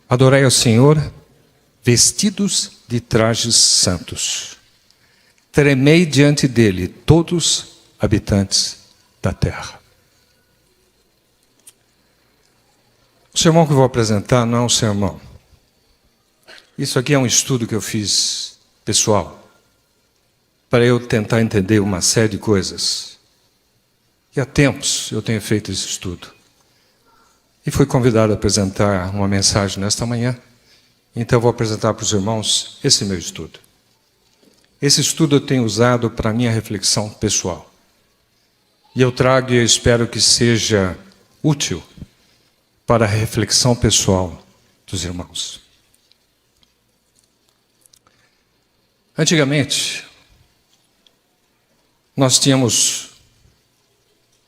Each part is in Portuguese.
Adorai ao Senhor, vestidos de trajes santos. Tremei diante dele, todos habitantes da terra. O sermão que eu vou apresentar não é um sermão. Isso aqui é um estudo que eu fiz pessoal, para eu tentar entender uma série de coisas. E há tempos eu tenho feito esse estudo. E fui convidado a apresentar uma mensagem nesta manhã. Então eu vou apresentar para os irmãos esse meu estudo. Esse estudo eu tenho usado para a minha reflexão pessoal. E eu trago e eu espero que seja útil para a reflexão pessoal dos irmãos. Antigamente, nós tínhamos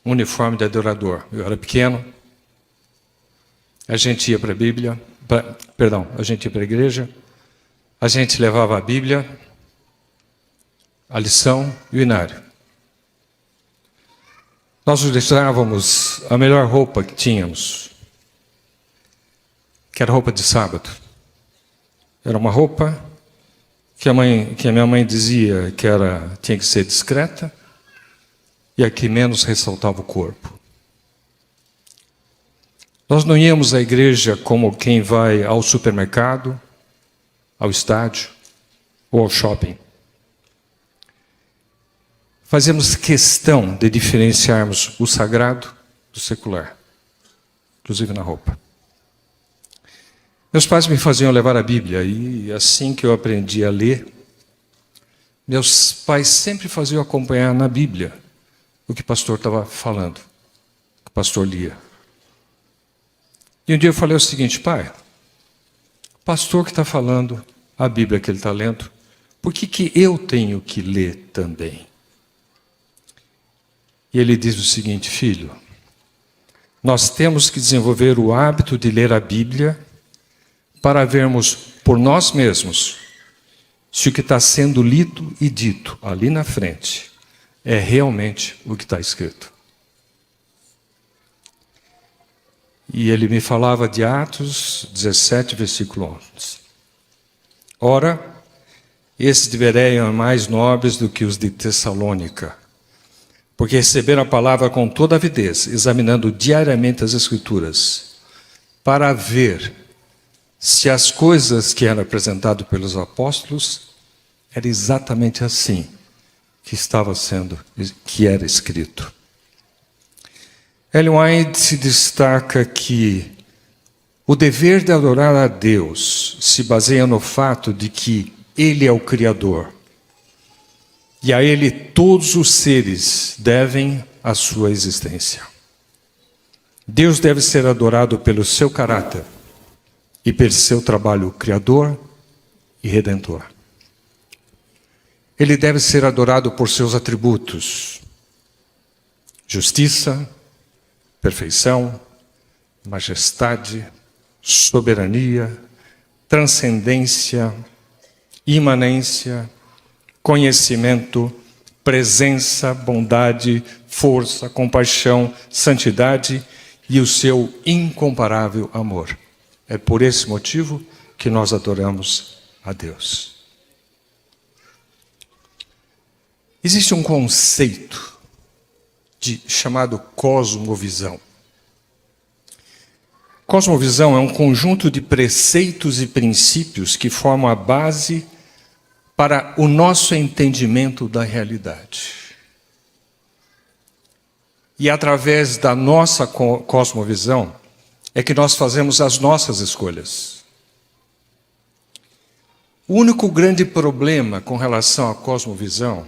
um uniforme de adorador. Eu era pequeno, a gente ia para a Bíblia, a gente ia para a igreja, a gente levava a Bíblia, a lição e o inário. Nós utilizávamos a melhor roupa que tínhamos, que era roupa de sábado. Era uma roupa que a minha mãe dizia que tinha que ser discreta e a que menos ressaltava o corpo. Nós não íamos à igreja como quem vai ao supermercado, ao estádio ou ao shopping. Fazíamos questão de diferenciarmos o sagrado do secular, inclusive na roupa. Meus pais me faziam levar a Bíblia e assim que eu aprendi a ler, meus pais sempre faziam acompanhar na Bíblia o que o pastor estava falando, o que o pastor lia. E um dia eu falei o seguinte: pai, o pastor que está falando a Bíblia que ele está lendo, por que eu tenho que ler também? E ele diz o seguinte: filho, nós temos que desenvolver o hábito de ler a Bíblia para vermos por nós mesmos se o que está sendo lido e dito ali na frente é realmente o que está escrito. E ele me falava de Atos 17, versículo 11. Ora, esses de Bereia são mais nobres do que os de Tessalônica, porque receberam a palavra com toda avidez, examinando diariamente as Escrituras, para ver se as coisas que eram apresentadas pelos apóstolos era exatamente assim que era escrito. Ellen White se destaca que o dever de adorar a Deus se baseia no fato de que Ele é o Criador e a Ele todos os seres devem a sua existência. Deus deve ser adorado pelo seu caráter e pelo seu trabalho criador e redentor. Ele deve ser adorado por seus atributos: justiça, perfeição, majestade, soberania, transcendência, imanência, conhecimento, presença, bondade, força, compaixão, santidade e o seu incomparável amor. É por esse motivo que nós adoramos a Deus. Existe um conceito chamado cosmovisão. Cosmovisão é um conjunto de preceitos e princípios que formam a base para o nosso entendimento da realidade. E através da nossa cosmovisão é que nós fazemos as nossas escolhas. O único grande problema com relação à cosmovisão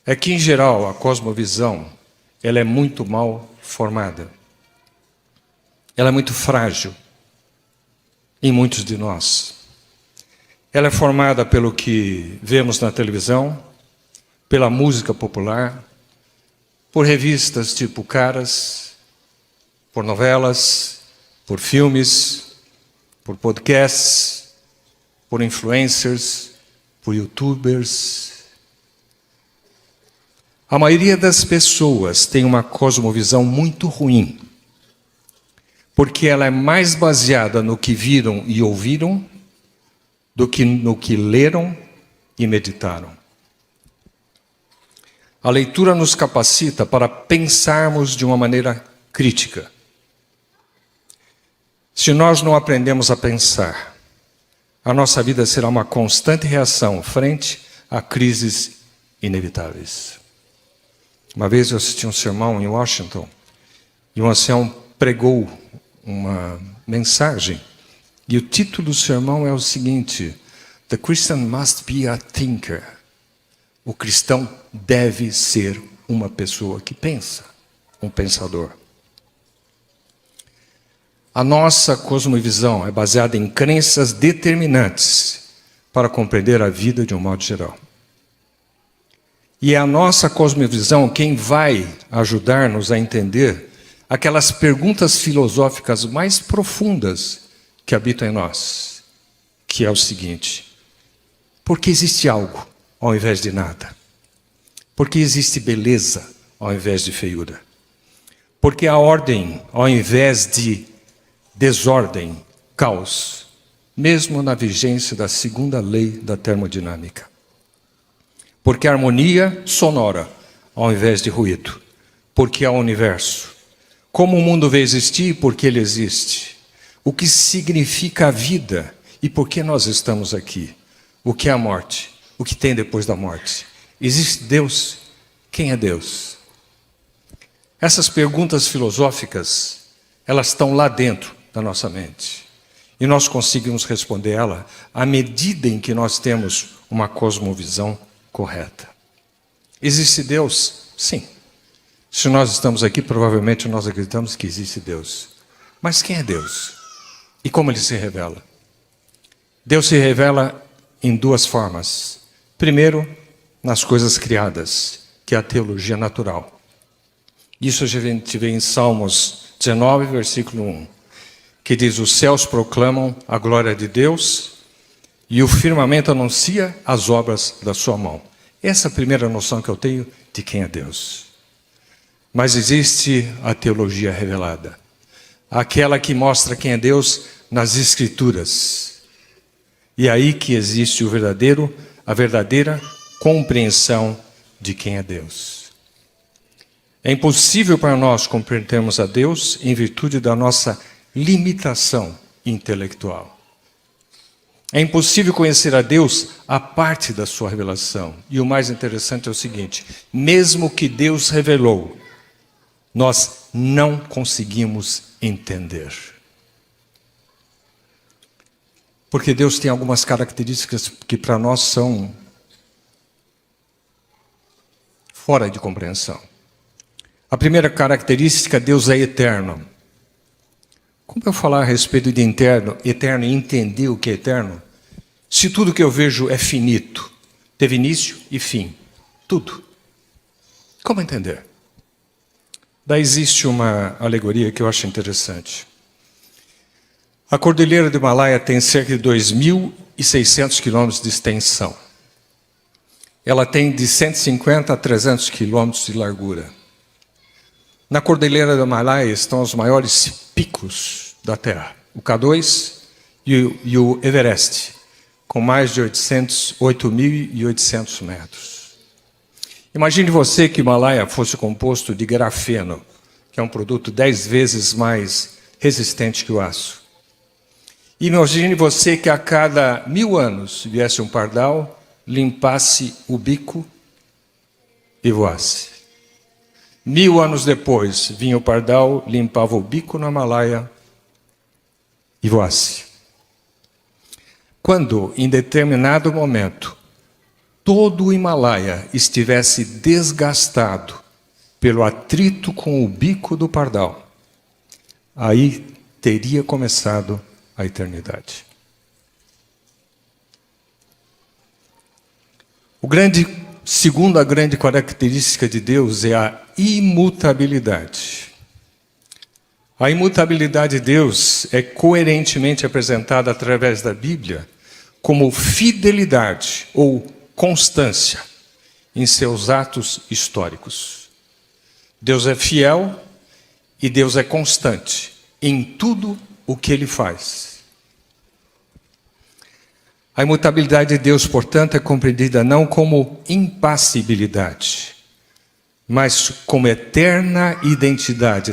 é que, em geral, a cosmovisão ela é muito mal formada. Ela é muito frágil em muitos de nós. Ela é formada pelo que vemos na televisão, pela música popular, por revistas tipo Caras, por novelas, por filmes, por podcasts, por influencers, por youtubers. A maioria das pessoas tem uma cosmovisão muito ruim, porque ela é mais baseada no que viram e ouviram do que no que leram e meditaram. A leitura nos capacita para pensarmos de uma maneira crítica. Se nós não aprendemos a pensar, a nossa vida será uma constante reação frente a crises inevitáveis. Uma vez eu assisti um sermão em Washington, e um ancião pregou uma mensagem, e o título do sermão é o seguinte: The Christian must be a thinker. O cristão deve ser uma pessoa que pensa, um pensador. A nossa cosmovisão é baseada em crenças determinantes para compreender a vida de um modo geral. E é a nossa cosmovisão quem vai ajudar-nos a entender aquelas perguntas filosóficas mais profundas que habitam em nós, que é o seguinte: por que existe algo ao invés de nada? Por que existe beleza ao invés de feiura? Por que a ordem ao invés de desordem, caos, mesmo na vigência da segunda lei da termodinâmica? Porque a harmonia sonora ao invés de ruído? Porque há o universo. Como o mundo veio existir e por que ele existe? O que significa a vida e por que nós estamos aqui? O que é a morte? O que tem depois da morte? Existe Deus? Quem é Deus? Essas perguntas filosóficas, elas estão lá dentro da nossa mente. E nós conseguimos responder ela à medida em que nós temos uma cosmovisão correta. Existe Deus? Sim. Se nós estamos aqui, provavelmente nós acreditamos que existe Deus. Mas quem é Deus? E como ele se revela? Deus se revela em duas formas. Primeiro, nas coisas criadas, que é a teologia natural. Isso a gente vê em Salmos 19, versículo 1, que diz: os céus proclamam a glória de Deus e o firmamento anuncia as obras da sua mão. Essa é a primeira noção que eu tenho de quem é Deus. Mas existe a teologia revelada, aquela que mostra quem é Deus nas Escrituras. E é aí que existe a verdadeira compreensão de quem é Deus. É impossível para nós compreendermos a Deus em virtude da nossa limitação intelectual. É impossível conhecer a Deus a parte da sua revelação. E o mais interessante é o seguinte: mesmo que Deus revelou, nós não conseguimos entender. Porque Deus tem algumas características que para nós são fora de compreensão. A primeira característica: Deus é eterno. Como eu falar a respeito de eterno e entender o que é eterno, se tudo que eu vejo é finito, teve início e fim, tudo? Como entender? Daí existe uma alegoria que eu acho interessante. A Cordilheira do Himalaia tem cerca de 2.600 quilômetros de extensão. Ela tem de 150 a 300 quilômetros de largura. Na Cordilheira do Himalaia estão os maiores picos da Terra, o K2 e o Everest, com mais de 8.800 metros. Imagine você que o Himalaia fosse composto de grafeno, que é um produto 10 vezes mais resistente que o aço. Imagine você que a cada 1000 anos viesse um pardal, limpasse o bico e voasse. 1000 anos depois, vinha o pardal, limpava o bico no Himalaia e voasse. Quando, em determinado momento, todo o Himalaia estivesse desgastado pelo atrito com o bico do pardal, aí teria começado a eternidade. Segunda grande característica de Deus é a imutabilidade. A imutabilidade de Deus é coerentemente apresentada através da Bíblia como fidelidade ou constância em seus atos históricos. Deus é fiel e Deus é constante em tudo o que Ele faz. A imutabilidade de Deus, portanto, é compreendida não como impassibilidade, mas como eterna identidade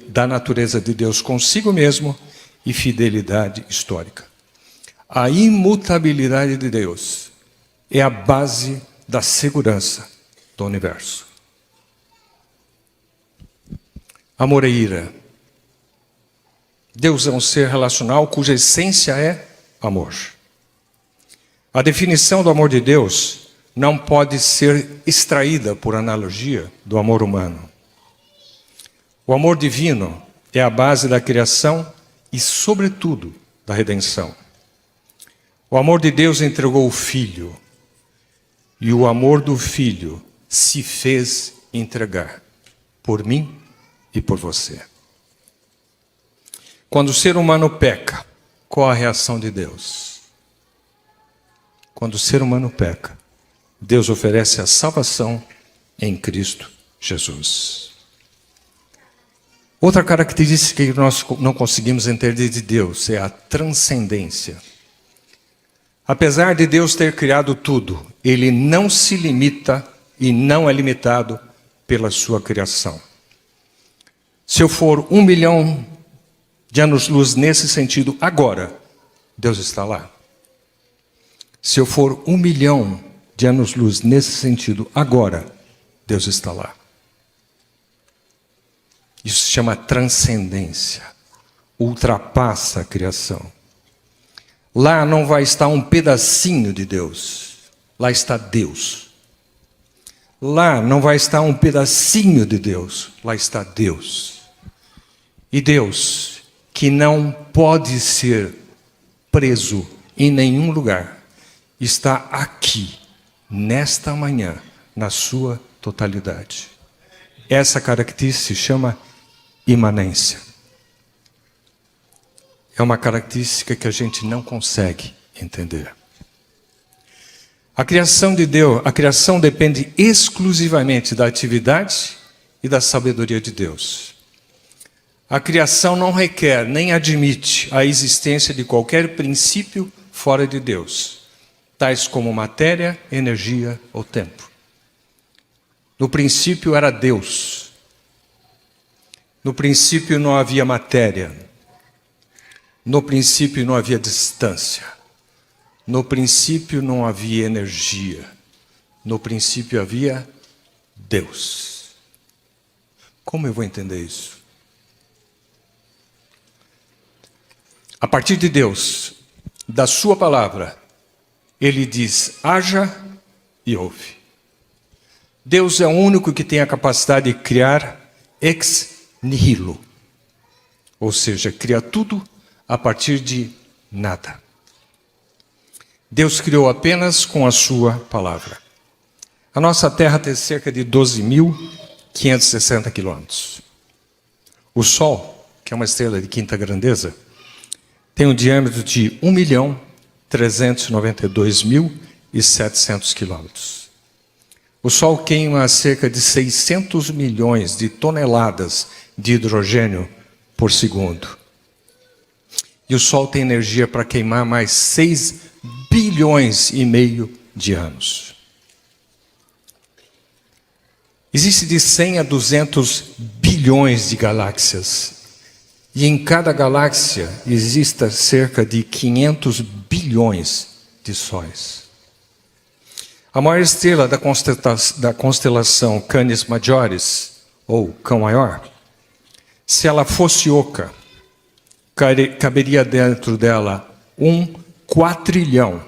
da natureza de Deus consigo mesmo e fidelidade histórica. A imutabilidade de Deus é a base da segurança do universo. Amor e ira. Deus é um ser relacional cuja essência é amor. A definição do amor de Deus não pode ser extraída por analogia do amor humano. O amor divino é a base da criação e, sobretudo, da redenção. O amor de Deus entregou o Filho, e o amor do Filho se fez entregar por mim e por você. Quando o ser humano peca, qual a reação de Deus? Quando o ser humano peca, Deus oferece a salvação em Cristo Jesus. Outra característica que nós não conseguimos entender de Deus é a transcendência. Apesar de Deus ter criado tudo, Ele não se limita e não é limitado pela sua criação. Se eu for 1 milhão de anos-luz nesse sentido agora, Deus está lá. Se eu for 1 milhão de anos-luz nesse sentido agora, Deus está lá. Isso se chama transcendência. Ultrapassa a criação. Lá não vai estar um pedacinho de Deus. Lá está Deus. Lá não vai estar um pedacinho de Deus. Lá está Deus. E Deus, que não pode ser preso em nenhum lugar, está aqui, nesta manhã, na sua totalidade. Essa característica se chama imanência. É uma característica que a gente não consegue entender. A criação de Deus, a criação depende exclusivamente da atividade e da sabedoria de Deus. A criação não requer nem admite a existência de qualquer princípio fora de Deus, tais como matéria, energia ou tempo. No princípio era Deus. No princípio não havia matéria. No princípio não havia distância. No princípio não havia energia. No princípio havia Deus. Como eu vou entender isso? A partir de Deus, da sua palavra, Ele diz, haja e ouve. Deus é o único que tem a capacidade de criar ex nihilo. Ou seja, cria tudo a partir de nada. Deus criou apenas com a sua palavra. A nossa Terra tem cerca de 12.560 quilômetros. O Sol, que é uma estrela de quinta grandeza, tem um diâmetro de 1.392.700 quilômetros. O Sol queima cerca de 600 milhões de toneladas de hidrogênio por segundo. E o Sol tem energia para queimar mais 6 bilhões e meio de anos. Existe de 100 a 200 bilhões de galáxias. E em cada galáxia existe cerca de 500 bilhões de sóis. A maior estrela da constelação Canis Majoris, ou Cão Maior, se ela fosse oca, caberia dentro dela 1 quatrilhão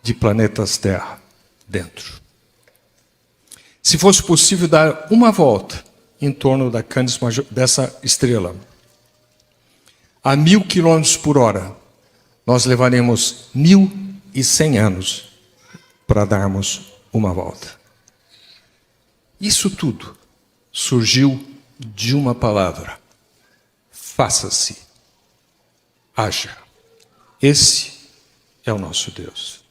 de planetas Terra dentro. Se fosse possível dar uma volta em torno da Canis Majoris, dessa estrela, a 1.000 quilômetros por hora, nós levaremos 1.100 anos para darmos uma volta. Isso tudo surgiu de uma palavra. Faça-se. Haja. Esse é o nosso Deus.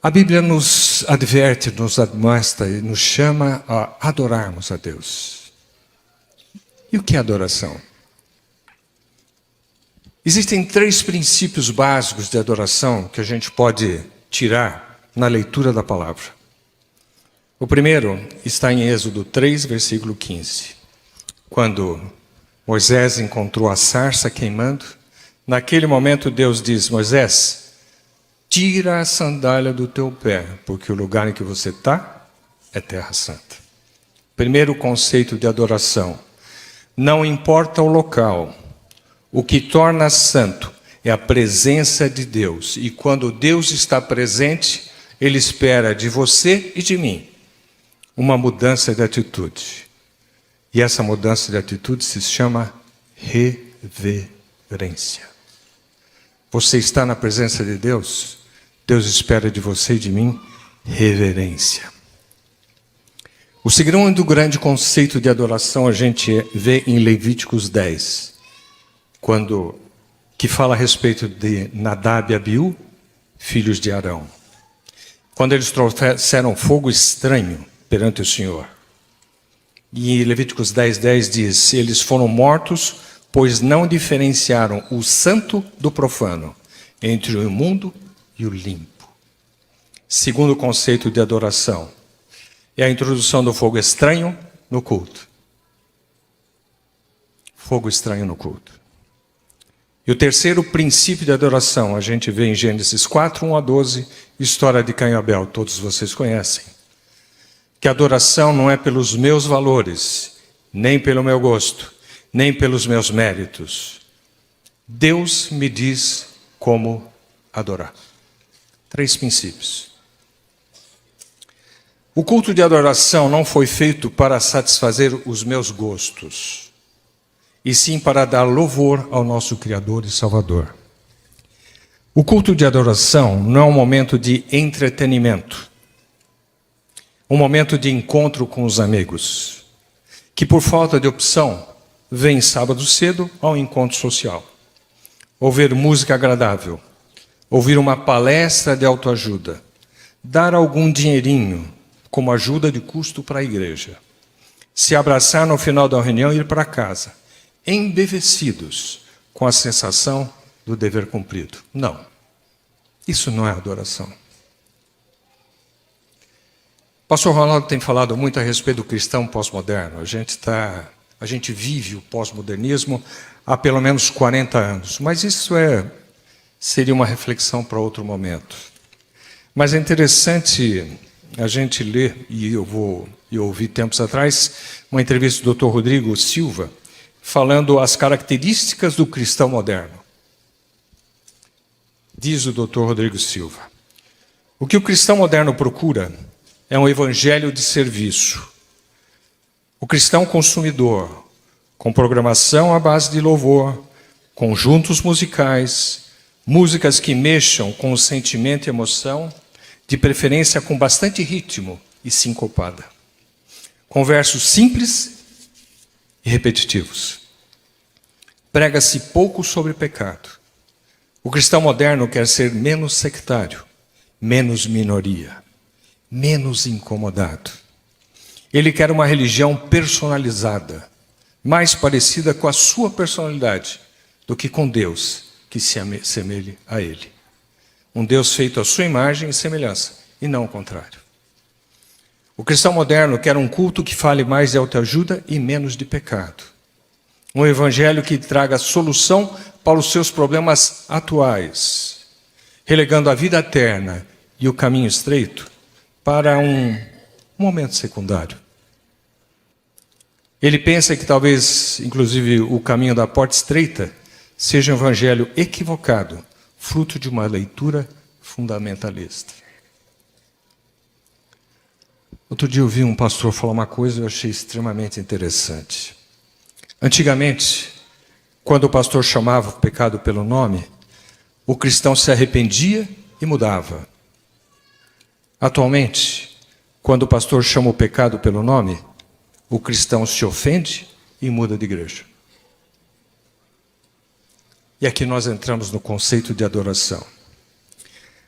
A Bíblia nos adverte, nos admoesta e nos chama a adorarmos a Deus. E o que é adoração? Existem 3 princípios básicos de adoração que a gente pode tirar na leitura da palavra. O primeiro está em Êxodo 3, versículo 15. Quando Moisés encontrou a sarça queimando, naquele momento Deus diz: Moisés, tira a sandália do teu pé, porque o lugar em que você está é terra santa. Primeiro conceito de adoração: não importa o local, o que torna santo é a presença de Deus. E quando Deus está presente, Ele espera de você e de mim uma mudança de atitude. E essa mudança de atitude se chama reverência. Você está na presença de Deus, Deus espera de você e de mim reverência. O segundo grande conceito de adoração a gente vê em Levíticos 10. Que fala a respeito de Nadab e Abiú, filhos de Arão. Quando eles trouxeram fogo estranho perante o Senhor. E Levíticos 10:10 diz: eles foram mortos, pois não diferenciaram o santo do profano, entre o imundo e o limpo. Segundo conceito de adoração é a introdução do fogo estranho no culto. Fogo estranho no culto. E o terceiro princípio de adoração, a gente vê em Gênesis 4, 1 a 12, história de Caim e Abel, todos vocês conhecem. Que a adoração não é pelos meus valores, nem pelo meu gosto, nem pelos meus méritos. Deus me diz como adorar. 3 princípios. O culto de adoração não foi feito para satisfazer os meus gostos, e sim para dar louvor ao nosso Criador e Salvador. O culto de adoração não é um momento de entretenimento, um momento de encontro com os amigos, que por falta de opção, vem sábado cedo ao encontro social. Ouvir música agradável, ouvir uma palestra de autoajuda, dar algum dinheirinho como ajuda de custo para a igreja, se abraçar no final da reunião e ir para casa, embevecidos com a sensação do dever cumprido. Não, isso não é adoração. O pastor Ronaldo tem falado muito a respeito do cristão pós-moderno. A gente vive o pós-modernismo há pelo menos 40 anos, mas isso seria uma reflexão para outro momento. Mas é interessante a gente ler, e eu ouvi tempos atrás uma entrevista do Dr. Rodrigo Silva, falando as características do cristão moderno. Diz o Dr. Rodrigo Silva: o que o cristão moderno procura é um evangelho de serviço. O cristão consumidor, com programação à base de louvor, conjuntos musicais, músicas que mexam com o sentimento e emoção, de preferência com bastante ritmo e sincopada, com versos simples e repetitivos. Prega-se pouco sobre pecado. O cristão moderno quer ser menos sectário, menos minoria, menos incomodado. Ele quer uma religião personalizada, mais parecida com a sua personalidade do que com Deus que se assemelhe a Ele. Um Deus feito à sua imagem e semelhança, e não o contrário. O cristão moderno quer um culto que fale mais de autoajuda e menos de pecado. Um evangelho que traga solução para os seus problemas atuais, relegando a vida eterna e o caminho estreito para um momento secundário. Ele pensa que talvez, inclusive, o caminho da porta estreita seja um evangelho equivocado, fruto de uma leitura fundamentalista. Outro dia eu vi um pastor falar uma coisa que eu achei extremamente interessante. Antigamente, quando o pastor chamava o pecado pelo nome, o cristão se arrependia e mudava. Atualmente, quando o pastor chama o pecado pelo nome, o cristão se ofende e muda de igreja. E aqui nós entramos no conceito de adoração.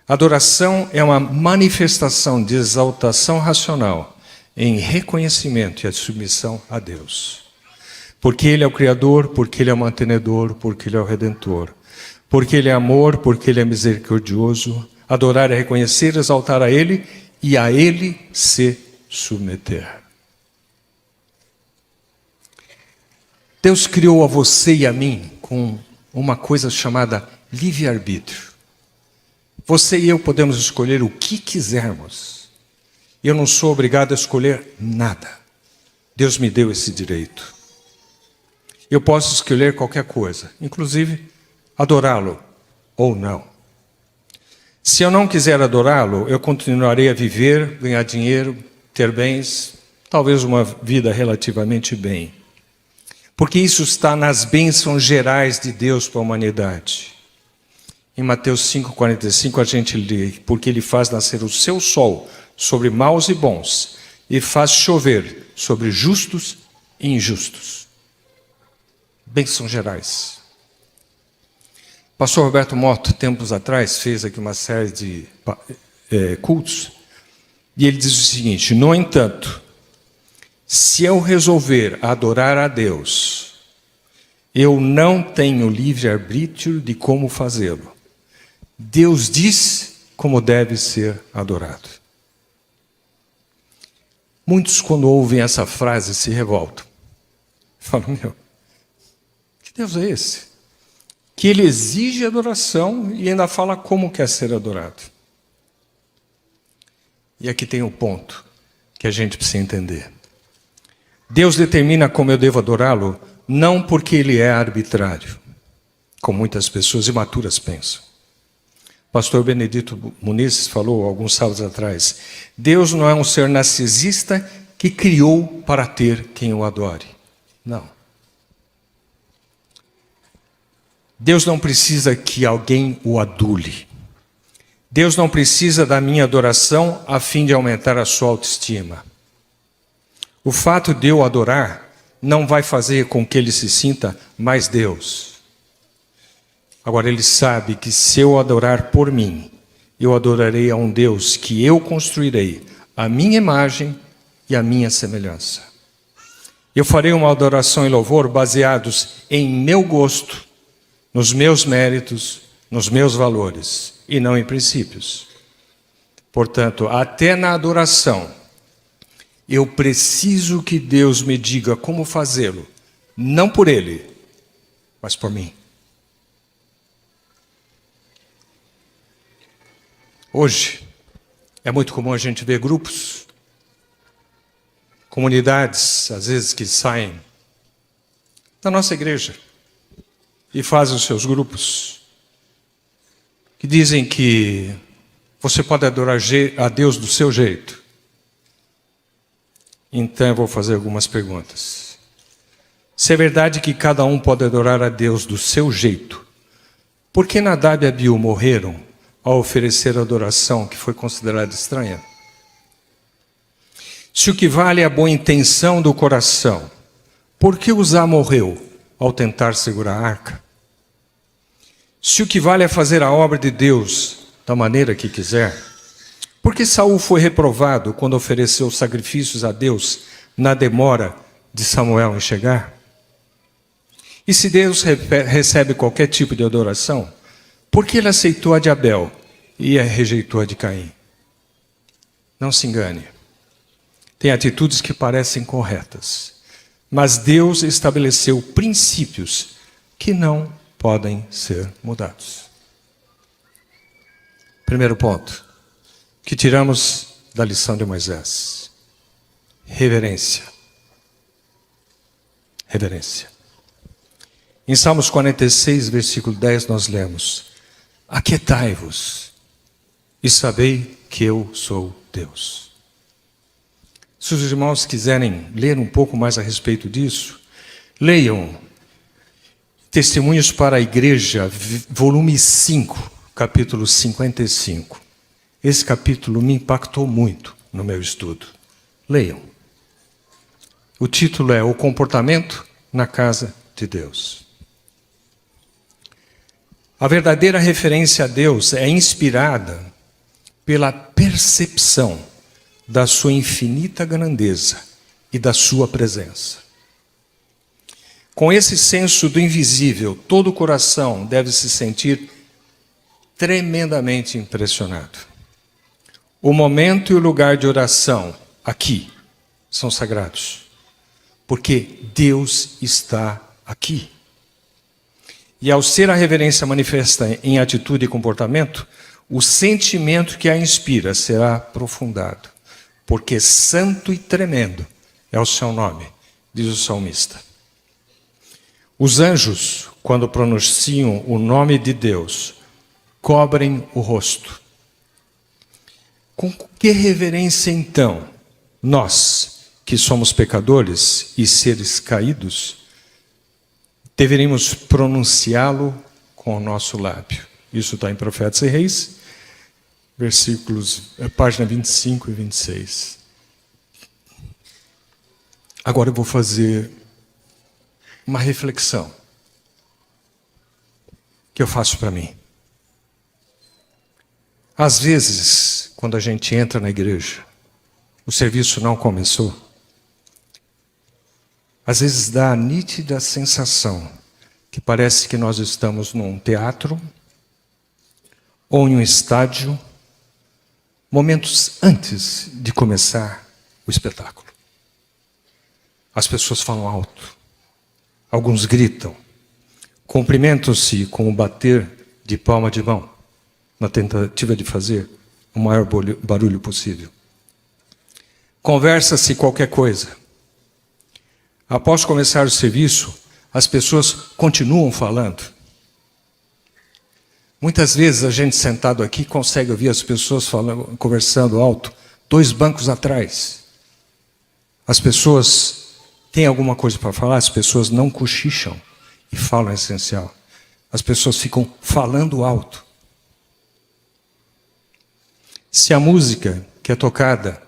Adoração é uma manifestação de exaltação racional em reconhecimento e submissão a Deus. Porque Ele é o Criador, porque Ele é o mantenedor, porque Ele é o Redentor. Porque Ele é amor, porque Ele é misericordioso. Adorar é reconhecer, exaltar a Ele e a Ele se submeter. Deus criou a você e a mim com uma coisa chamada livre-arbítrio. Você e eu podemos escolher o que quisermos. Eu não sou obrigado a escolher nada. Deus me deu esse direito. Eu posso escolher qualquer coisa, inclusive adorá-lo ou não. Se eu não quiser adorá-lo, eu continuarei a viver, ganhar dinheiro, ter bens, talvez uma vida relativamente bem. Porque isso está nas bênçãos gerais de Deus para a humanidade. Em Mateus 5,45 a gente lê, porque Ele faz nascer o seu sol sobre maus e bons, e faz chover sobre justos e injustos. Bênçãos gerais. Pastor Roberto Motto, tempos atrás, fez aqui uma série de cultos, e ele diz o seguinte: no entanto, se eu resolver adorar a Deus, eu não tenho livre-arbítrio de como fazê-lo. Deus diz como deve ser adorado. Muitos, quando ouvem essa frase, se revoltam. Falam, que Deus é esse? Que Ele exige adoração e ainda fala como quer ser adorado. E aqui tem um ponto que a gente precisa entender. Deus determina como eu devo adorá-lo, não porque Ele é arbitrário, como muitas pessoas imaturas pensam. Pastor Benedito Muniz falou alguns sábados atrás, Deus não é um ser narcisista que criou para ter quem o adore. Não. Deus não precisa que alguém o adule. Deus não precisa da minha adoração a fim de aumentar a sua autoestima. O fato de eu adorar não vai fazer com que ele se sinta mais Deus. Agora, ele sabe que se eu adorar por mim, eu adorarei a um Deus que eu construirei a minha imagem e a minha semelhança. Eu farei uma adoração e louvor baseados em meu gosto, nos meus méritos, nos meus valores, e não em princípios. Portanto, até na adoração, eu preciso que Deus me diga como fazê-lo, não por Ele, mas por mim. Hoje, é muito comum a gente ver grupos, comunidades, às vezes que saem da nossa igreja e fazem os seus grupos, que dizem que você pode adorar a Deus do seu jeito. Então eu vou fazer algumas perguntas. Se é verdade que cada um pode adorar a Deus do seu jeito, por que Nadab e Abiú morreram ao oferecer a adoração que foi considerada estranha? Se o que vale é a boa intenção do coração, por que Uzá morreu ao tentar segurar a arca? Se o que vale é fazer a obra de Deus da maneira que quiser, por que Saul foi reprovado quando ofereceu sacrifícios a Deus na demora de Samuel em chegar? E se Deus recebe qualquer tipo de adoração, por que ele aceitou a de Abel e rejeitou a de Caim? Não se engane. Tem atitudes que parecem corretas, mas Deus estabeleceu princípios que não podem ser mudados. Primeiro ponto que tiramos da lição de Moisés: reverência. Reverência. Em Salmos 46, versículo 10, nós lemos: aquietai-vos e sabei que eu sou Deus. Se os irmãos quiserem ler um pouco mais a respeito disso, leiam Testemunhos para a Igreja, volume 5, capítulo 55. Esse capítulo me impactou muito no meu estudo. Leiam. O título é O Comportamento na Casa de Deus. A verdadeira referência a Deus é inspirada pela percepção da sua infinita grandeza e da sua presença. Com esse senso do invisível, todo o coração deve se sentir tremendamente impressionado. O momento e o lugar de oração, aqui, são sagrados, porque Deus está aqui. E ao ser a reverência manifesta em atitude e comportamento, o sentimento que a inspira será aprofundado, porque santo e tremendo é o seu nome, diz o salmista. Os anjos, quando pronunciam o nome de Deus, cobrem o rosto. Com que reverência, então, nós, que somos pecadores e seres caídos, deveríamos pronunciá-lo com o nosso lábio? Isso está em Profetas e Reis, página 25 e 26. Agora eu vou fazer uma reflexão que eu faço para mim. Às vezes, quando a gente entra na igreja, o serviço não começou. Às vezes dá a nítida sensação que parece que nós estamos num teatro ou em um estádio, momentos antes de começar o espetáculo. As pessoas falam alto, alguns gritam, cumprimentam-se com o bater de palma de mão, na tentativa de fazer o maior barulho possível. Conversa-se qualquer coisa. Após começar o serviço, as pessoas continuam falando. Muitas vezes a gente sentado aqui consegue ouvir as pessoas falando, conversando alto, 2 bancos atrás. As pessoas têm alguma coisa para falar, as pessoas não cochicham e falam o essencial. As pessoas ficam falando alto. Se a música que é tocada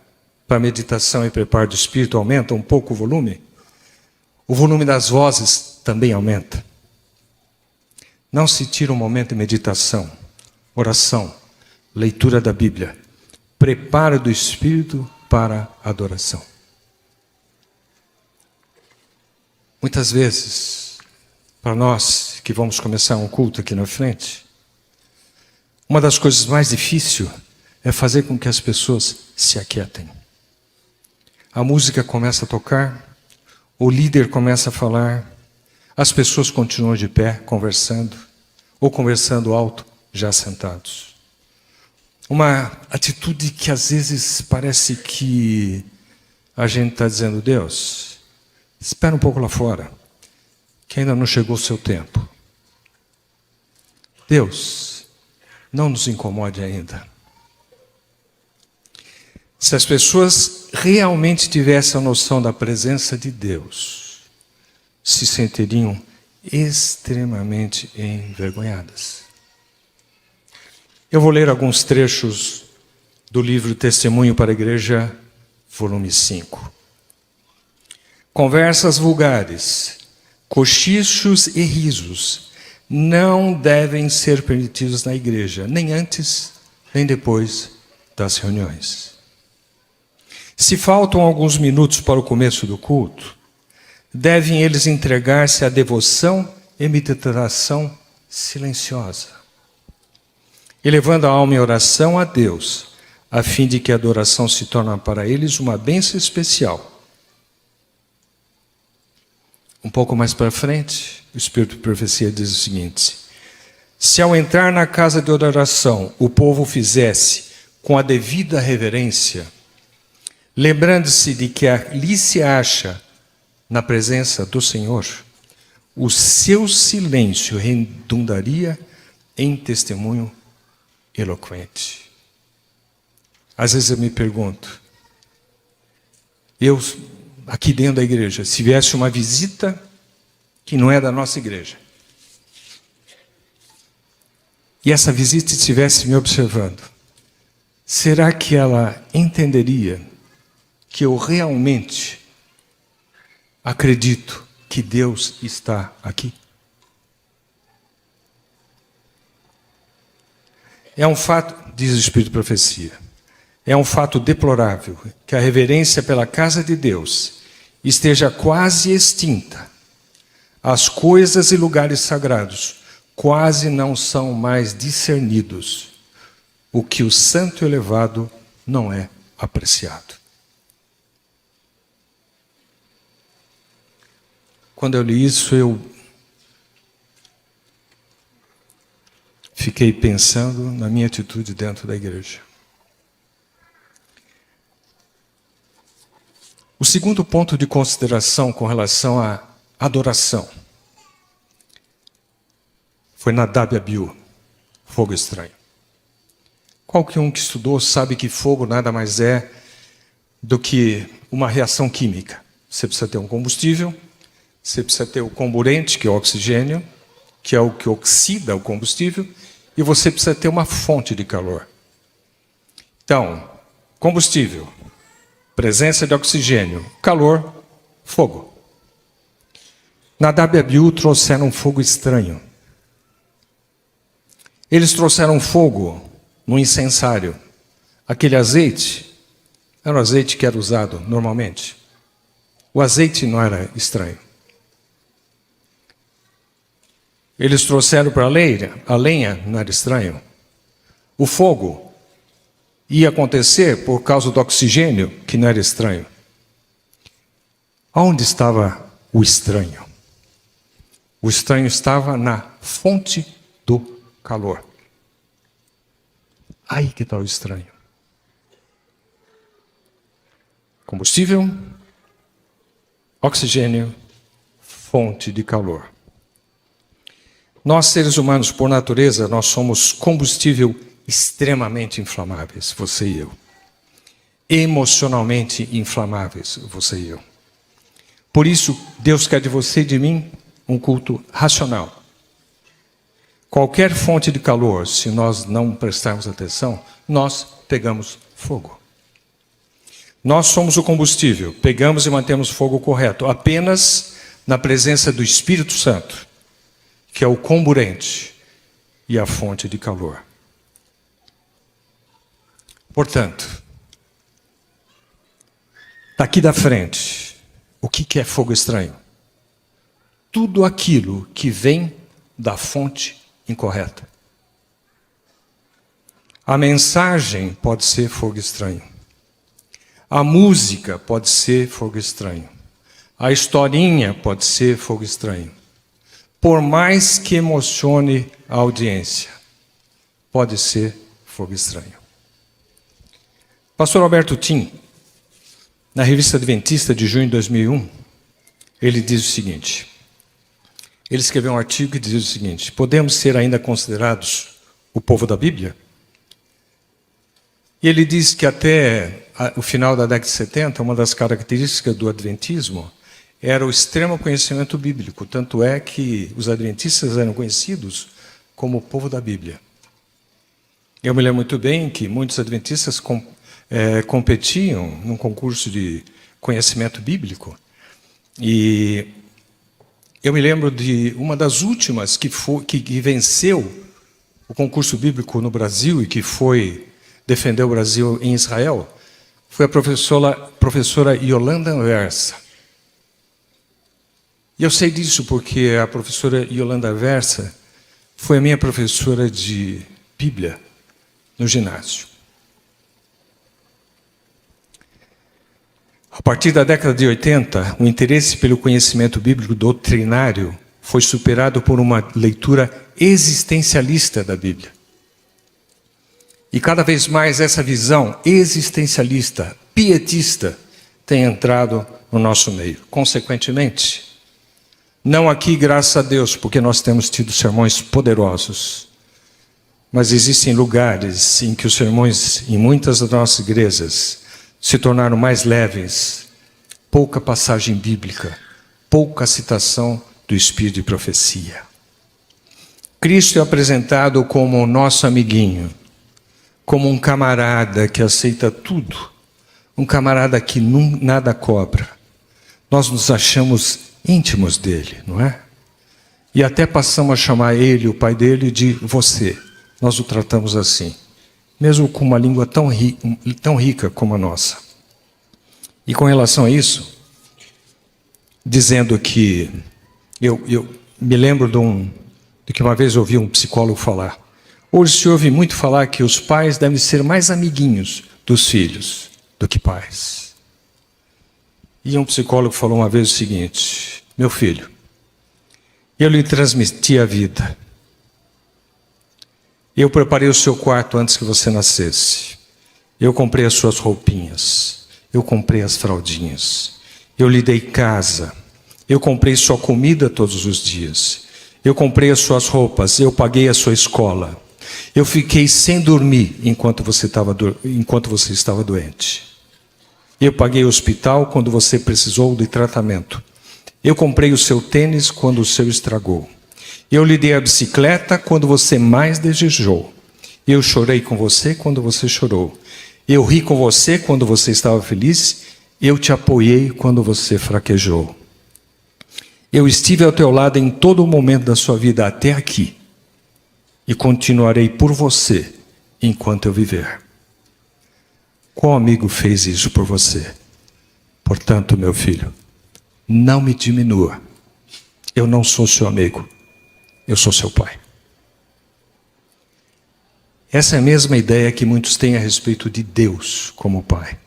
para meditação e preparo do espírito aumenta um pouco o volume das vozes também aumenta. Não se tira um momento de meditação, oração, leitura da Bíblia, preparo do espírito para a adoração. Muitas vezes, para nós que vamos começar um culto aqui na frente, uma das coisas mais difíceis é fazer com que as pessoas se aquietem. A música começa a tocar, o líder começa a falar, as pessoas continuam de pé, conversando, ou conversando alto, já sentados. Uma atitude que às vezes parece que a gente está dizendo, Deus, espera um pouco lá fora, que ainda não chegou o seu tempo. Deus, não nos incomode ainda. Se as pessoas realmente tivessem a noção da presença de Deus, se sentiriam extremamente envergonhadas. Eu vou ler alguns trechos do livro Testemunho para a Igreja, volume 5. Conversas vulgares, cochichos e risos não devem ser permitidos na igreja, nem antes, nem depois das reuniões. Se faltam alguns minutos para o começo do culto, devem eles entregar-se à devoção e meditação silenciosa, elevando a alma em oração a Deus, a fim de que a adoração se torne para eles uma bênção especial. Um pouco mais para frente, o Espírito de Profecia diz o seguinte: se ao entrar na casa de adoração o povo fizesse com a devida reverência, lembrando-se de que ali se acha na presença do Senhor, o seu silêncio redundaria em testemunho eloquente. Às vezes eu me pergunto, eu aqui dentro da igreja, se viesse uma visita que não é da nossa igreja, e essa visita estivesse me observando, será que ela entenderia que eu realmente acredito que Deus está aqui? É um fato, diz o Espírito de Profecia, é um fato deplorável que a reverência pela casa de Deus esteja quase extinta, as coisas e lugares sagrados quase não são mais discernidos. O que o santo elevado não é apreciado. Quando eu li isso, eu fiquei pensando na minha atitude dentro da igreja. O segundo ponto de consideração com relação à adoração foi Nadab e Abiú, fogo estranho. Qualquer um que estudou sabe que fogo nada mais é do que uma reação química. Você precisa ter um combustível, você precisa ter o comburente, que é o oxigênio, que é o que oxida o combustível, e você precisa ter uma fonte de calor. Então, combustível, presença de oxigênio, calor, fogo. Nadab e Abiú trouxeram um fogo estranho. Eles trouxeram fogo no incensário. Aquele azeite era o azeite que era usado normalmente. O azeite não era estranho. Eles trouxeram para a lenha, não era estranho. O fogo ia acontecer por causa do oxigênio, que não era estranho. Onde estava o estranho? O estranho estava na fonte do calor. Aí que está o estranho. Combustível, oxigênio, fonte de calor. Nós, seres humanos, por natureza, nós somos combustível extremamente inflamáveis, você e eu. Emocionalmente inflamáveis, você e eu. Por isso, Deus quer de você e de mim um culto racional. Qualquer fonte de calor, se nós não prestarmos atenção, nós pegamos fogo. Nós somos o combustível, pegamos e mantemos fogo correto, apenas na presença do Espírito Santo, que é o comburente e a fonte de calor. Portanto, daqui da frente, o que é fogo estranho? Tudo aquilo que vem da fonte incorreta. A mensagem pode ser fogo estranho. A música pode ser fogo estranho. A historinha pode ser fogo estranho. Por mais que emocione a audiência, pode ser fogo estranho. Pastor Alberto Tim, na Revista Adventista de junho de 2001, ele diz o seguinte. Ele escreveu um artigo que diz o seguinte: podemos ser ainda considerados o povo da Bíblia? E ele diz que até o final da década de 70, uma das características do adventismo era o extremo conhecimento bíblico. Tanto é que os adventistas eram conhecidos como o povo da Bíblia. Eu me lembro muito bem que muitos adventistas competiam num concurso de conhecimento bíblico. E eu me lembro de uma das últimas que venceu o concurso bíblico no Brasil e que foi defender o Brasil em Israel, foi a professora Yolanda Versa. E eu sei disso porque a professora Yolanda Versa foi a minha professora de Bíblia no ginásio. A partir da década de 80, o interesse pelo conhecimento bíblico doutrinário foi superado por uma leitura existencialista da Bíblia. E cada vez mais essa visão existencialista, pietista, tem entrado no nosso meio. Consequentemente, não aqui, graças a Deus, porque nós temos tido sermões poderosos, mas existem lugares em que os sermões, em muitas das nossas igrejas, se tornaram mais leves, pouca passagem bíblica, pouca citação do Espírito de profecia. Cristo é apresentado como o nosso amiguinho, como um camarada que aceita tudo, um camarada que nada cobra. Nós nos achamos íntimos dele, não é? E até passamos a chamar ele, o pai dele, de você. Nós o tratamos assim, mesmo com uma língua tão rica como a nossa. E com relação a isso, dizendo que Eu me lembro de que uma vez eu ouvi um psicólogo falar. Hoje se ouve muito falar que os pais devem ser mais amiguinhos dos filhos do que pais. E um psicólogo falou uma vez o seguinte: meu filho, eu lhe transmiti a vida. Eu preparei o seu quarto antes que você nascesse. Eu comprei as suas roupinhas. Eu comprei as fraldinhas. Eu lhe dei casa. Eu comprei sua comida todos os dias. Eu comprei as suas roupas. Eu paguei a sua escola. Eu fiquei sem dormir enquanto você estava doente. Eu paguei o hospital quando você precisou de tratamento. Eu comprei o seu tênis quando o seu estragou. Eu lhe dei a bicicleta quando você mais desejou. Eu chorei com você quando você chorou. Eu ri com você quando você estava feliz. Eu te apoiei quando você fraquejou. Eu estive ao teu lado em todo o momento da sua vida até aqui. E continuarei por você enquanto eu viver. Qual amigo fez isso por você? Portanto, meu filho, não me diminua. Eu não sou seu amigo. Eu sou seu pai. Essa é a mesma ideia que muitos têm a respeito de Deus como pai.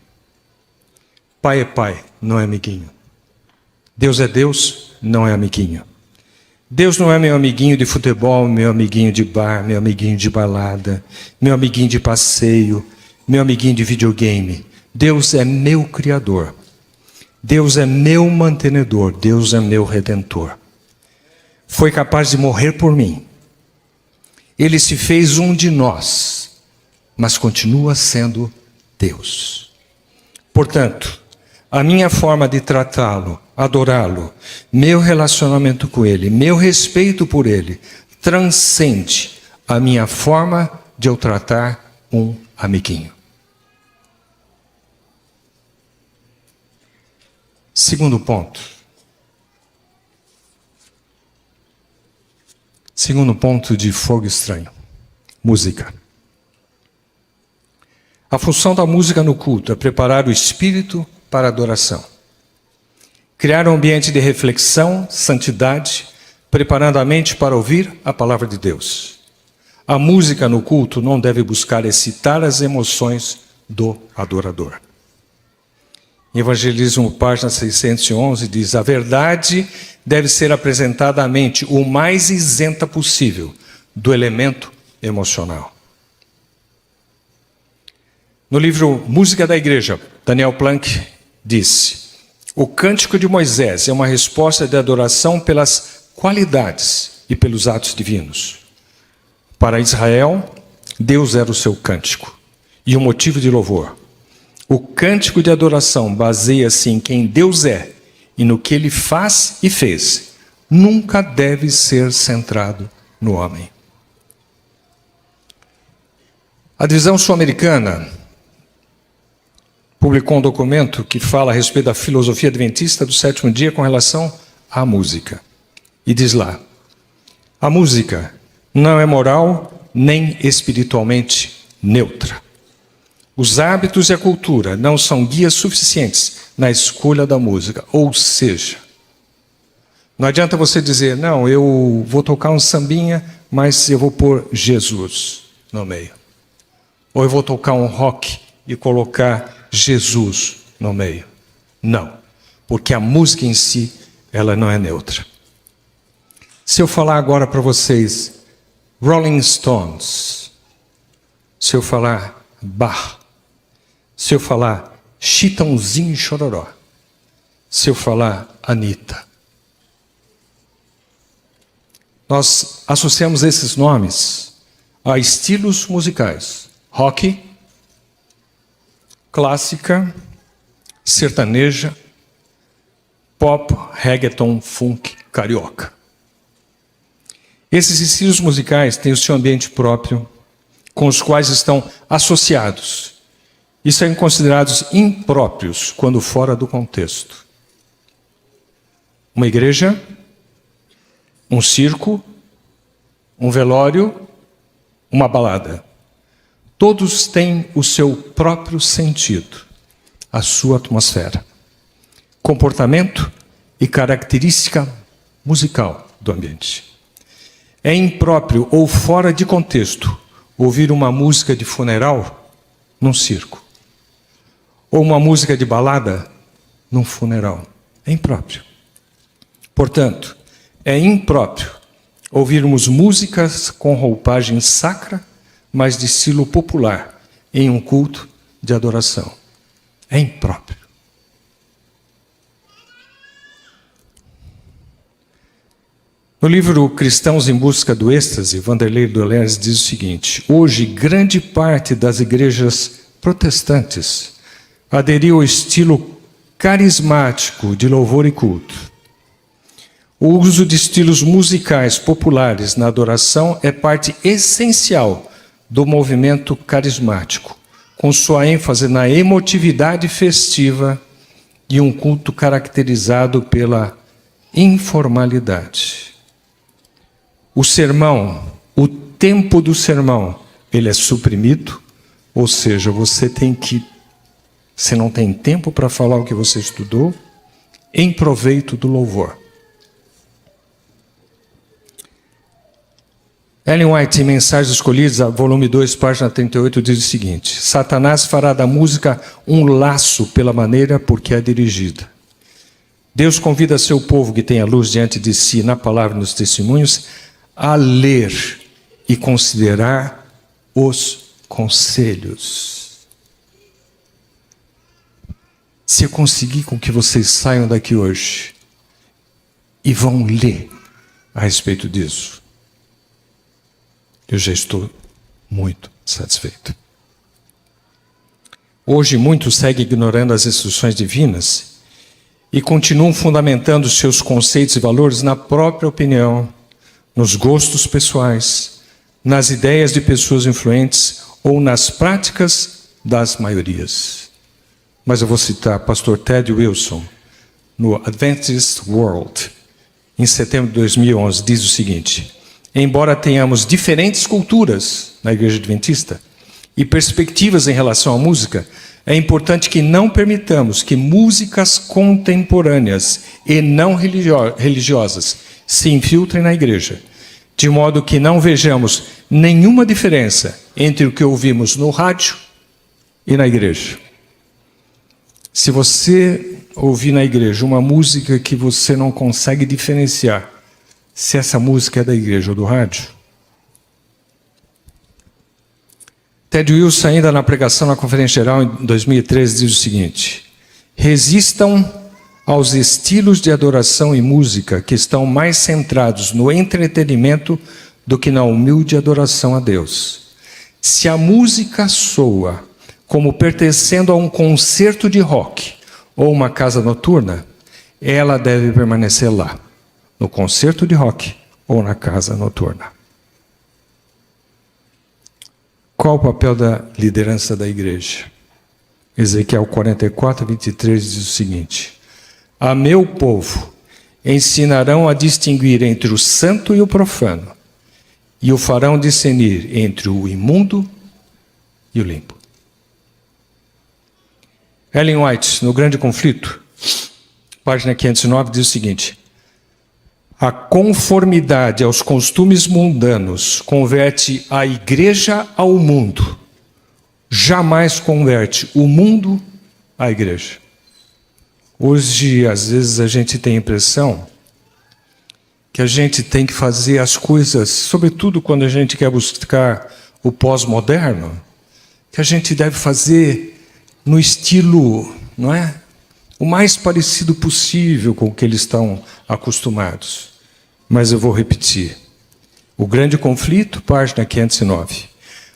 Pai é pai, não é amiguinho. Deus é Deus, não é amiguinho. Deus não é meu amiguinho de futebol, meu amiguinho de bar, meu amiguinho de balada, meu amiguinho de passeio, meu amiguinho de videogame. Deus é meu Criador. Deus é meu mantenedor. Deus é meu Redentor. Foi capaz de morrer por mim. Ele se fez um de nós, mas continua sendo Deus. Portanto, a minha forma de tratá-lo, adorá-lo, meu relacionamento com ele, meu respeito por ele, transcende a minha forma de eu tratar um amiguinho. Segundo ponto. Segundo ponto de fogo estranho. Música. A função da música no culto é preparar o espírito para a adoração. Criar um ambiente de reflexão, santidade, preparando a mente para ouvir a palavra de Deus. A música no culto não deve buscar excitar as emoções do adorador. Em Evangelismo, página 611, diz: a verdade deve ser apresentada à mente o mais isenta possível do elemento emocional. No livro Música da Igreja, Daniel Planck disse: o cântico de Moisés é uma resposta de adoração pelas qualidades e pelos atos divinos. Para Israel, Deus era o seu cântico e o motivo de louvor. O cântico de adoração baseia-se em quem Deus é e no que Ele faz e fez. Nunca deve ser centrado no homem. A divisão sul-americana publicou um documento que fala a respeito da filosofia adventista do sétimo dia com relação à música. E diz lá: a música não é moral nem espiritualmente neutra. Os hábitos e a cultura não são guias suficientes na escolha da música. Ou seja, não adianta você dizer: não, eu vou tocar um sambinha, mas eu vou pôr Jesus no meio. Ou eu vou tocar um rock e colocar Jesus no meio. Não, porque a música em si, ela não é neutra. Se eu falar agora para vocês Rolling Stones, se eu falar Bach, se eu falar Chitãozinho e Chororó, se eu falar Anitta, nós associamos esses nomes a estilos musicais: rock, clássica, sertaneja, pop, reggaeton, funk, carioca. Esses estilos musicais têm o seu ambiente próprio, com os quais estão associados e são considerados impróprios quando fora do contexto. Uma igreja, um circo, um velório, uma balada. Todos têm o seu próprio sentido, a sua atmosfera, comportamento e característica musical do ambiente. É impróprio ou fora de contexto ouvir uma música de funeral num circo. Ou uma música de balada num funeral. É impróprio. Portanto, é impróprio ouvirmos músicas com roupagem sacra, mas de estilo popular, em um culto de adoração. É impróprio. No livro Cristãos em Busca do Êxtase, Vanderlei Dolores diz o seguinte: hoje, grande parte das igrejas protestantes aderiu ao estilo carismático de louvor e culto. O uso de estilos musicais populares na adoração é parte essencial do movimento carismático, com sua ênfase na emotividade festiva e um culto caracterizado pela informalidade. O sermão, o tempo do sermão, ele é suprimido, ou seja, você não tem tempo para falar o que você estudou, em proveito do louvor. Ellen White, em Mensagens Escolhidas, volume 2, página 38, diz o seguinte: Satanás fará da música um laço pela maneira por que é dirigida. Deus convida seu povo que tem a luz diante de si, na palavra e nos testemunhos, a ler e considerar os conselhos. Se eu conseguir com que vocês saiam daqui hoje e vão ler a respeito disso, eu já estou muito satisfeito. Hoje muitos seguem ignorando as instruções divinas e continuam fundamentando seus conceitos e valores na própria opinião, nos gostos pessoais, nas ideias de pessoas influentes ou nas práticas das maiorias. Mas eu vou citar pastor Ted Wilson, no Adventist World, em setembro de 2011, diz o seguinte: embora tenhamos diferentes culturas na Igreja Adventista e perspectivas em relação à música, é importante que não permitamos que músicas contemporâneas e não religiosas se infiltrem na igreja, de modo que não vejamos nenhuma diferença entre o que ouvimos no rádio e na igreja. Se você ouvir na igreja uma música que você não consegue diferenciar se essa música é da igreja ou do rádio, Ted Wilson, ainda na pregação na Conferência Geral em 2013, diz o seguinte: resistam aos estilos de adoração e música que estão mais centrados no entretenimento do que na humilde adoração a Deus. Se a música soa como pertencendo a um concerto de rock ou uma casa noturna, ela deve permanecer lá, no concerto de rock ou na casa noturna. Qual o papel da liderança da igreja? Ezequiel 44, 23 diz o seguinte: a meu povo ensinarão a distinguir entre o santo e o profano, e o farão discernir entre o imundo e o limpo. Ellen White, no Grande Conflito, página 509, diz o seguinte: a conformidade aos costumes mundanos converte a igreja ao mundo, jamais converte o mundo à igreja. Hoje, às vezes, a gente tem a impressão que a gente tem que fazer as coisas, sobretudo quando a gente quer buscar o pós-moderno, que a gente deve fazer no estilo, não é? O mais parecido possível com o que eles estão acostumados. Mas eu vou repetir. O Grande Conflito, página 509.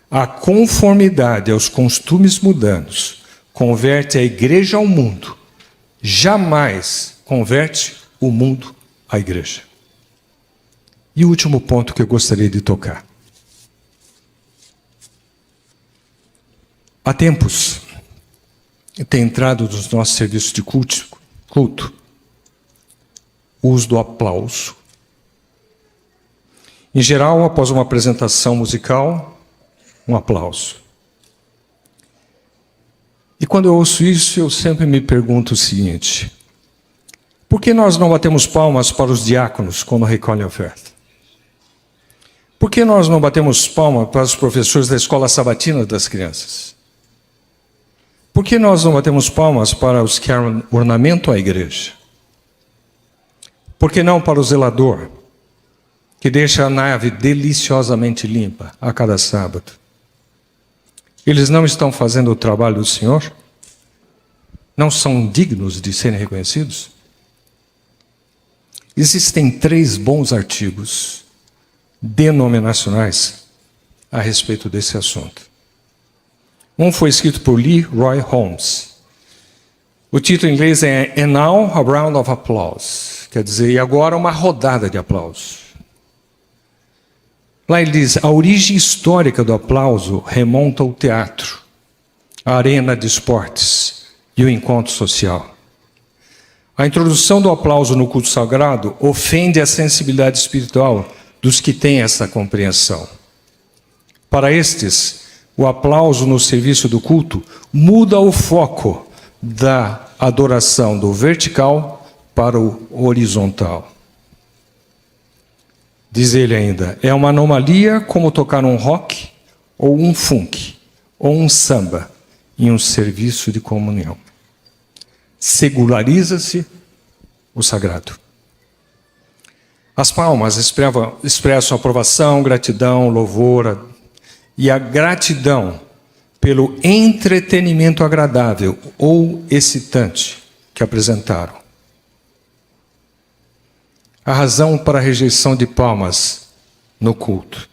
A conformidade aos costumes mundanos converte a igreja ao mundo. Jamais converte o mundo à igreja. E o último ponto que eu gostaria de tocar. Há tempos, tem entrado nos nossos serviços de culto o uso do aplauso. Em geral, após uma apresentação musical, um aplauso. E quando eu ouço isso, eu sempre me pergunto o seguinte: Por que nós não batemos palmas para os diáconos quando recolhem a oferta? Por que nós não batemos palmas para os professores da escola sabatina das crianças? Por que nós não batemos palmas para os que ornamentam a igreja? Por que não para o zelador, que deixa a nave deliciosamente limpa a cada sábado? Eles não estão fazendo o trabalho do Senhor? Não são dignos de serem reconhecidos? Existem 3 bons artigos denominacionais a respeito desse assunto. Um foi escrito por Lee Roy Holmes. O título em inglês é And Now a Round of Applause. Quer dizer, e agora uma rodada de aplausos. Lá ele diz, a origem histórica do aplauso remonta ao teatro, a arena de esportes e o encontro social. A introdução do aplauso no culto sagrado ofende a sensibilidade espiritual dos que têm essa compreensão. Para estes, o aplauso no serviço do culto muda o foco da adoração do vertical para o horizontal. Diz ele ainda, é uma anomalia como tocar um rock, ou um funk, ou um samba em um serviço de comunhão. Seculariza-se o sagrado. As palmas expressam aprovação, gratidão, louvor, e a gratidão pelo entretenimento agradável ou excitante que apresentaram. A razão para a rejeição de palmas no culto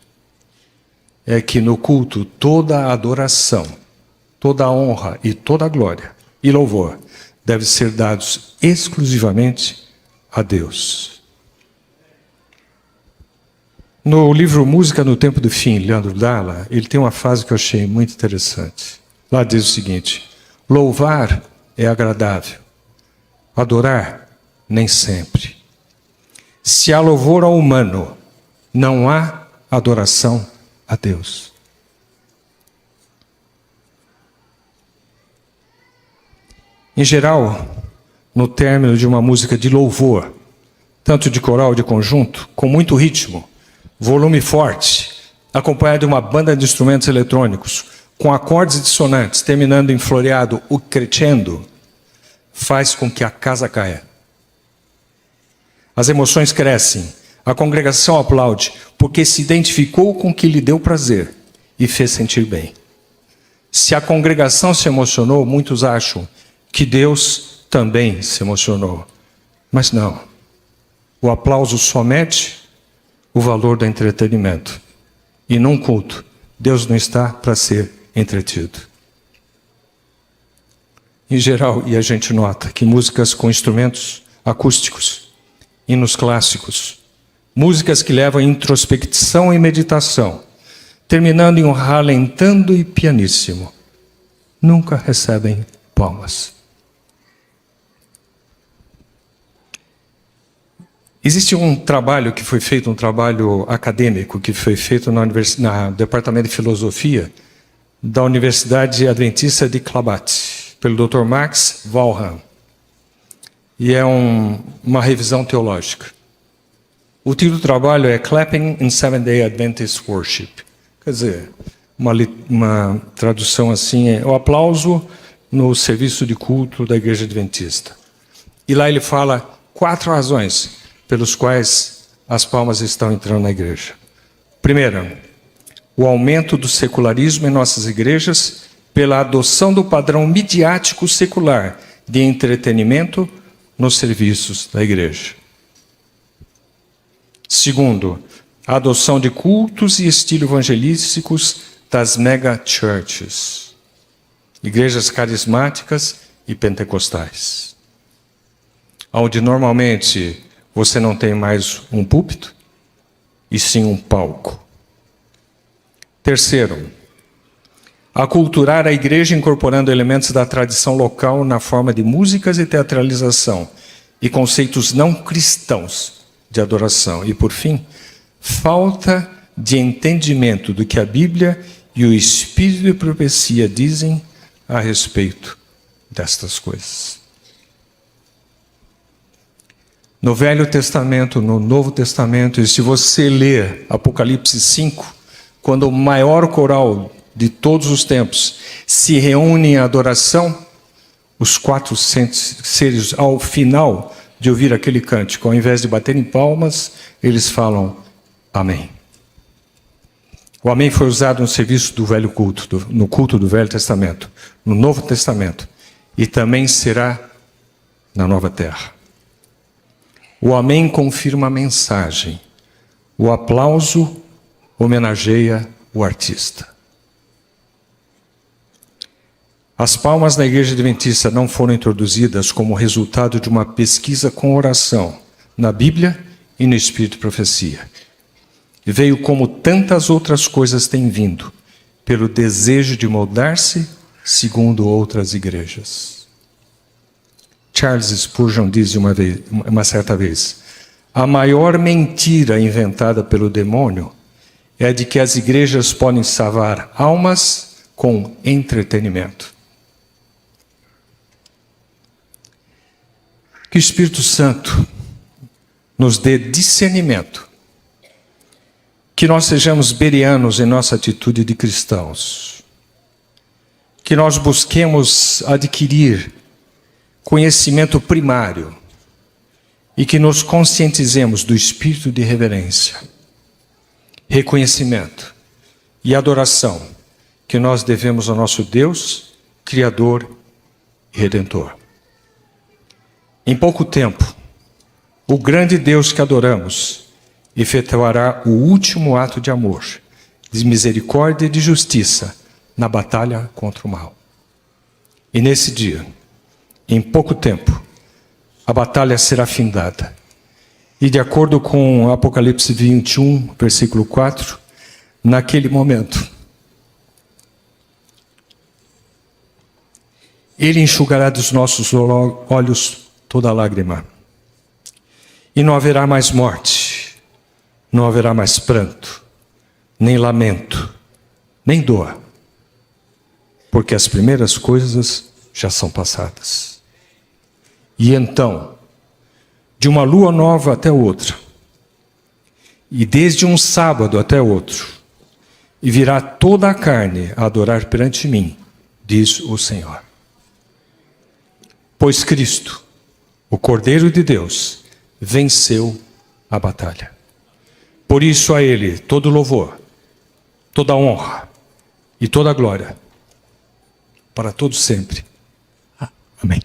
é que no culto toda a adoração, toda a honra e toda a glória e louvor devem ser dados exclusivamente a Deus. No livro Música no Tempo do Fim, Leandro Dalla, ele tem uma frase que eu achei muito interessante. Lá diz o seguinte, louvar é agradável, adorar nem sempre. Se há louvor ao humano, não há adoração a Deus. Em geral, no término de uma música de louvor, tanto de coral de conjunto, com muito ritmo, volume forte, acompanhado de uma banda de instrumentos eletrônicos, com acordes dissonantes, terminando em floreado o crescendo, faz com que a casa caia. As emoções crescem, a congregação aplaude, porque se identificou com o que lhe deu prazer e fez sentir bem. Se a congregação se emocionou, muitos acham que Deus também se emocionou. Mas não. O aplauso só mede o valor do entretenimento. E num culto, Deus não está para ser entretido. Em geral, e a gente nota que músicas com instrumentos acústicos, hinos clássicos, músicas que levam à introspecção e meditação, terminando em um ralentando e pianíssimo, nunca recebem palmas. Existe um trabalho que foi feito, um trabalho acadêmico, que foi feito no Departamento de Filosofia da Universidade Adventista de Klabat, pelo Dr. Max Valham. E é uma revisão teológica. O título do trabalho é Clapping in Seventh-day Adventist Worship. Quer dizer, uma tradução assim é o aplauso no serviço de culto da Igreja Adventista. E lá ele fala 4 razões pelos quais as palmas estão entrando na igreja. Primeira, o aumento do secularismo em nossas igrejas pela adoção do padrão midiático secular de entretenimento nos serviços da igreja. Segundo, a adoção de cultos e estilos evangelísticos das mega churches, igrejas carismáticas e pentecostais, onde normalmente você não tem mais um púlpito, e sim um palco. Terceiro, aculturar a igreja incorporando elementos da tradição local na forma de músicas e teatralização, e conceitos não cristãos de adoração. E por fim, falta de entendimento do que a Bíblia e o Espírito de profecia dizem a respeito destas coisas. No Velho Testamento, no Novo Testamento, e se você ler Apocalipse 5, quando o maior coral de todos os tempos se reúne em adoração, os 4 seres, ao final de ouvir aquele cântico, ao invés de baterem palmas, eles falam amém. O amém foi usado no serviço do velho culto, no culto do Velho Testamento, no Novo Testamento, e também será na Nova Terra. O amém confirma a mensagem. O aplauso homenageia o artista. As palmas da Igreja Adventista não foram introduzidas como resultado de uma pesquisa com oração na Bíblia e no Espírito de Profecia. Veio como tantas outras coisas têm vindo, pelo desejo de moldar-se segundo outras igrejas. Charles Spurgeon diz uma certa vez: a maior mentira inventada pelo demônio é a de que as igrejas podem salvar almas com entretenimento. Que o Espírito Santo nos dê discernimento, que nós sejamos bereanos em nossa atitude de cristãos, que nós busquemos adquirir conhecimento primário e que nos conscientizemos do espírito de reverência, reconhecimento e adoração que nós devemos ao nosso Deus, Criador e Redentor. Em pouco tempo, o grande Deus que adoramos efetuará o último ato de amor, de misericórdia e de justiça na batalha contra o mal. E nesse dia, em pouco tempo, a batalha será findada. E de acordo com Apocalipse 21, versículo 4, naquele momento, Ele enxugará dos nossos olhos toda lágrima. E não haverá mais morte, não haverá mais pranto, nem lamento, nem dor, porque as primeiras coisas já são passadas. E então, de uma lua nova até outra, e desde um sábado até outro, e virá toda a carne a adorar perante mim, diz o Senhor. Pois Cristo, o Cordeiro de Deus, venceu a batalha. Por isso a Ele todo louvor, toda honra e toda glória, para todos sempre. Amém.